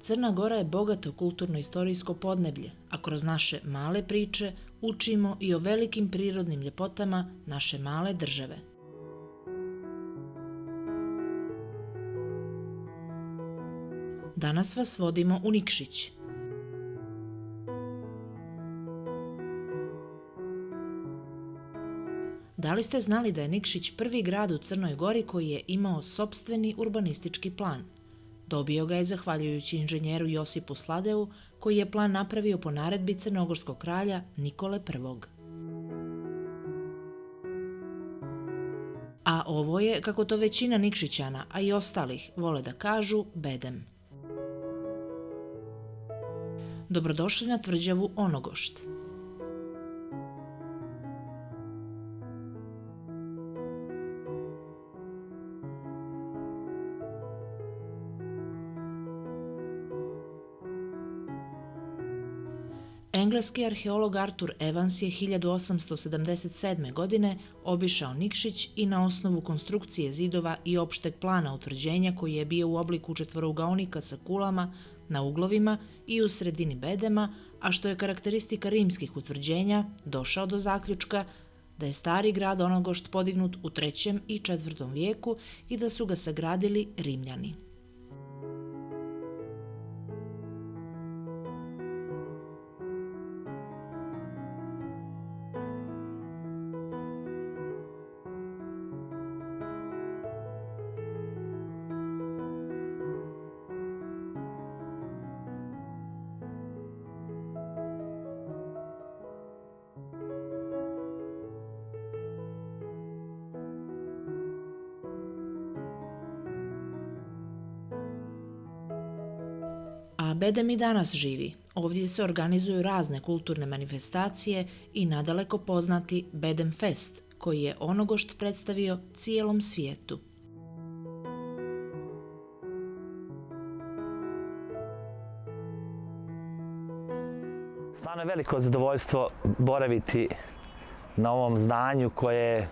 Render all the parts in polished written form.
Crna Gora je bogato kulturno-istorijsko podneblje, a kroz naše male priče učimo i o velikim prirodnim ljepotama naše male države. Danas vas vodimo u Nikšić. Da li ste znali da je Nikšić prvi grad u Crnoj Gori koji je imao sopstveni urbanistički plan? Dobio ga je zahvaljujući inženjeru Josipu Sladeu, koji je plan napravio po naredbi crnogorskog kralja Nikole I. A ovo je, kako to većina Nikšićana, a i ostalih, vole da kažu, bedem. Dobrodošli na tvrđavu Onogošt. Engleski arheolog Arthur Evans je 1877. godine obišao Nikšić i na osnovu konstrukcije zidova i opšteg plana utvrđenja koji je bio u obliku četvorougaonika sa kulama na uglovima i u sredini bedema, a što je karakteristika rimskih utvrđenja, došao do zaključka da je stari grad Onogošt podignut u 3. i 4. vijeku i da su ga sagradili Rimljani. A bedem i danas živi. Ovdje se organizuju razne kulturne manifestacije i nadaleko poznati Bedem Fest, koji je Onogošt predstavio cijelom svijetu. Stvarno je veliko zadovoljstvo boraviti na ovom zdanju koje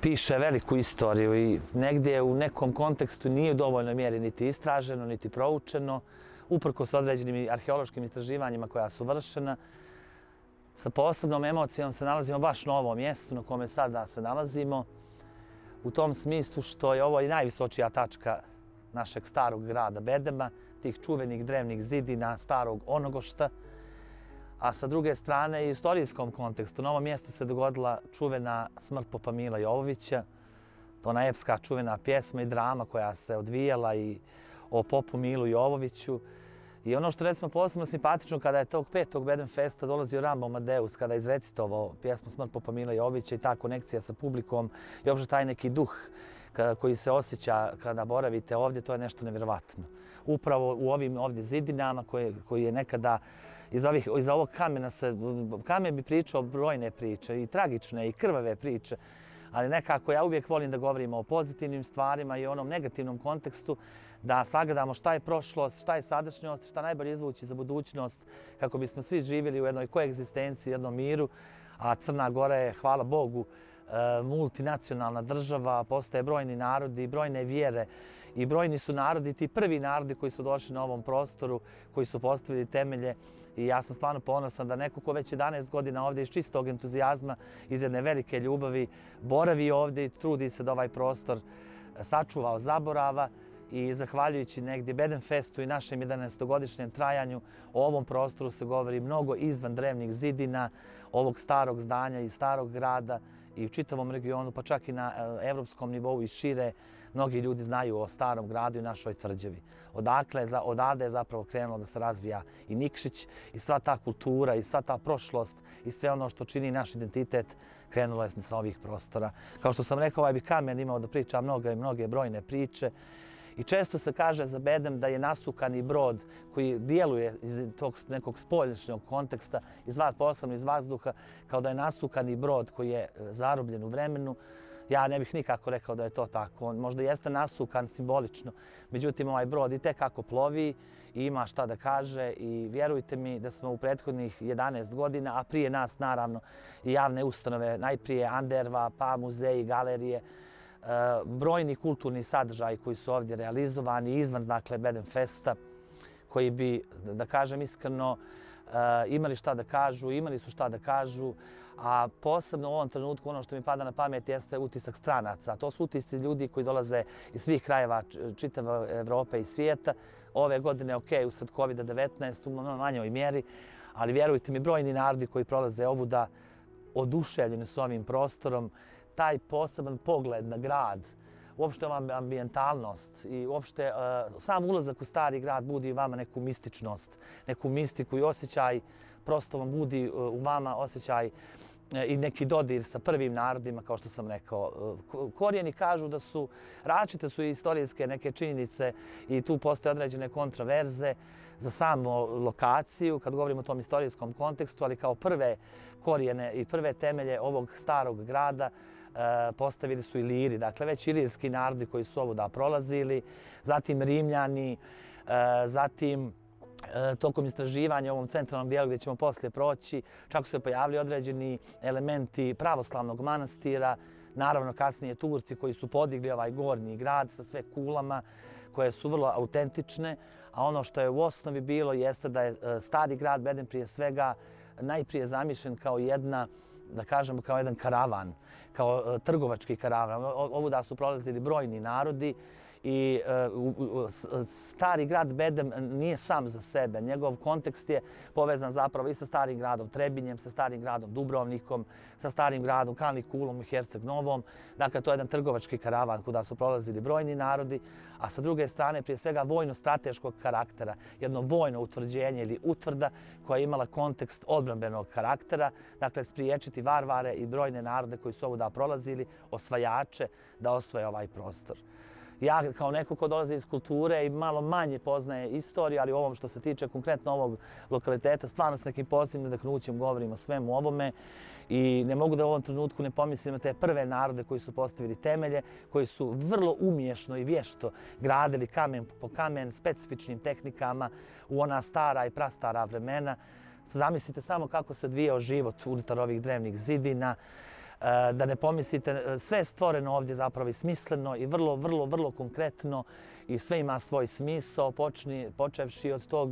piše veliku istoriju i negdje u nekom kontekstu nije u dovoljnoj mjeri niti istraženo, niti proučeno, uprkos određenim arheološkim istraživanjima koja su vršena. Sa posebnom emocijom se nalazimo baš na ovom mjestu na kome sada se nalazimo, u tom smislu što je ovo i najvisočija tačka našeg starog grada Bedema, tih čuvenih drevnih zidina starog Onogošta, a sa druge strane i u istorijskom kontekstu. Na ovom mjestu se dogodila čuvena smrt popa Mila Jovovića, ona epska čuvena pjesma i drama koja se odvijala i o popu Milu Jovoviću. I ono što recimo posebno simpatično kada je tog 5. Bedem Festa dolazio Rambo Amadeus, kada je izrecitovao pjesmu Smrt popa Mila Jovovića i ta konekcija sa publikom i uopšte taj neki duh koji se osjeća kada boravite ovdje, to je nešto nevjerovatno. Upravo u ovim ovdje zidinama koji je nekada iz ovog kamena kamen bi pričao brojne priče, i tragične, i krvave priče, ali nekako ja uvijek volim da govorimo o pozitivnim stvarima i onom negativnom kontekstu, da sagledamo šta je prošlost, šta je sadašnjost, šta najbolje izvući za budućnost, kako bismo svi živjeli u jednoj koegzistenciji, jednom miru, a Crna Gora je, hvala Bogu, multinacionalna država, postoje brojni narodi, brojne vjere i brojni su narodi, ti prvi narodi koji su došli na ovom prostoru, koji su postavili temelje i ja sam stvarno ponosan da neko ko već 11 godina ovdje iz čistog entuzijazma, iz jedne velike ljubavi, boravi ovdje i trudi se da ovaj prostor sačuva od zaborava i zahvaljujući negdje Bedem Festu i našem 11-godišnjem trajanju, o ovom prostoru se govori mnogo izvan drevnih zidina, ovog starog zdanja i starog grada i u čitavom regionu, pa čak i na evropskom nivou i šire, mnogi ljudi znaju o starom gradu i našoj tvrđavi. Odavde je zapravo krenulo da se razvija i Nikšić i sva ta kultura i sva ta prošlost i sve ono što čini naš identitet krenulo je sa ovih prostora. Kao što sam rekao, ovaj bi kamen imao da priča mnoge brojne priče. I često se kaže za Bedem da je nasukani brod koji djeluje iz tog nekog spoljašnjeg konteksta, posebno iz vazduha, kao da je nasukani brod koji je zarobljen u vremenu. Ja ne bih nikako rekao da je to tako. On možda jeste nasukan simbolično, međutim ovaj brod i tekako plovi i ima šta da kaže i vjerujte mi da smo u prethodnih 11 godina, a prije nas naravno i javne ustanove, najprije Anderva, pa muzeji, galerije, brojni kulturni sadržaji koji su ovdje realizovani izvan, dakle, Bedem Festa. koji bi, da kažem iskreno, imali šta da kažu, imali su šta da kažu, a posebno u ovom trenutku ono što mi pada na pamet jeste utisak stranaca. To su utisci ljudi koji dolaze iz svih krajeva čitave Evrope i svijeta. Ove godine, usled COVID-19 u manjoj mjeri, ali vjerujte mi, brojni narodi koji prolaze ovuda oduševljeni s ovim prostorom, taj poseban pogled na grad, uopšte ova ambijentalnost i uopšte sam ulazak u stari grad budi u vama neku mističnost, neku mistiku i osjećaj, prosto vam budi u vama osjećaj i neki dodir sa prvim narodima, kao što sam rekao. Korijeni kažu da su, različite su istorijske neke činjenice i tu postoje određene kontraverze za samu lokaciju, kad govorimo o tom istorijskom kontekstu, ali kao prve korijene i prve temelje ovog starog grada postavili su Iliri, dakle već ilirski narodi koji su ovuda prolazili, zatim Rimljani, zatim tokom istraživanja u ovom centralnom dijelu gdje ćemo poslije proći, čak su se pojavili određeni elementi pravoslavnog manastira, naravno kasnije Turci koji su podigli ovaj gornji grad sa sve kulama koje su vrlo autentične, a ono što je u osnovi bilo jeste da je stari grad Beden prije svega najprije zamišljen kao jedna, da kažemo, kao jedan karavan, kao trgovački karavan. Ovuda su prolazili brojni narodi i stari grad Bedem nije sam za sebe. Njegov kontekst je povezan zapravo i sa starim gradom Trebinjem, sa starim gradom Dubrovnikom, sa starim gradom Kalikulom i Herceg Novom. Dakle, to je jedan trgovački karavan kuda su prolazili brojni narodi, a sa druge strane prije svega vojno-strateškog karaktera, jedno vojno utvrđenje ili utvrda koja je imala kontekst odbrambenog karaktera, dakle spriječiti varvare i brojne narode koji su ovuda prolazili, osvajače, da osvoje ovaj prostor. Ja kao neko ko dolazi iz kulture i malo manje poznaje istoriju, ali u ovom što se tiče konkretno ovog lokaliteta, stvarno s nekim posebnim nadahnućem govorim o svemu ovome i ne mogu da u ovom trenutku ne pomislim na te prve narode koji su postavili temelje, koji su vrlo umješno i vješto gradili kamen po kamen, specifičnim tehnikama u ona stara i prastara vremena. Zamislite samo kako se odvijao život unutar ovih drevnih zidina, da ne pomislite, sve je stvoreno ovdje zapravo i smisleno i vrlo konkretno i sve ima svoj smisao, počevši od tog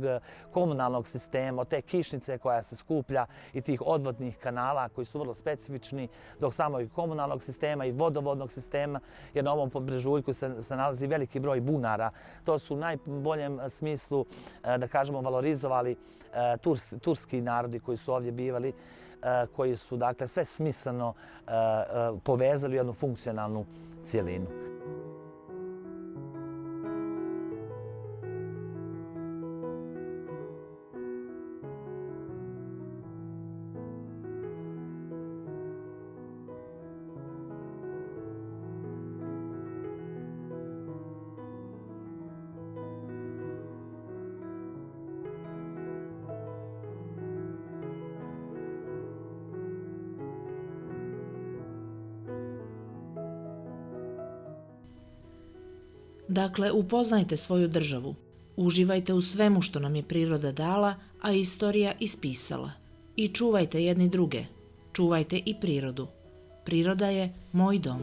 komunalnog sistema, od te kišnice koja se skuplja i tih odvodnih kanala koji su vrlo specifični, dok samo i komunalnog sistema i vodovodnog sistema, jer na ovom brežuljku se nalazi veliki broj bunara. To su u najboljem smislu, da kažemo, valorizovali turski narodi koji su ovdje bivali, koji su dakle sve smisleno povezali u jednu funkcionalnu cijelinu. Dakle, upoznajte svoju državu, uživajte u svemu što nam je priroda dala, a istorija ispisala. I čuvajte jedni druge, čuvajte i prirodu. Priroda je moj dom.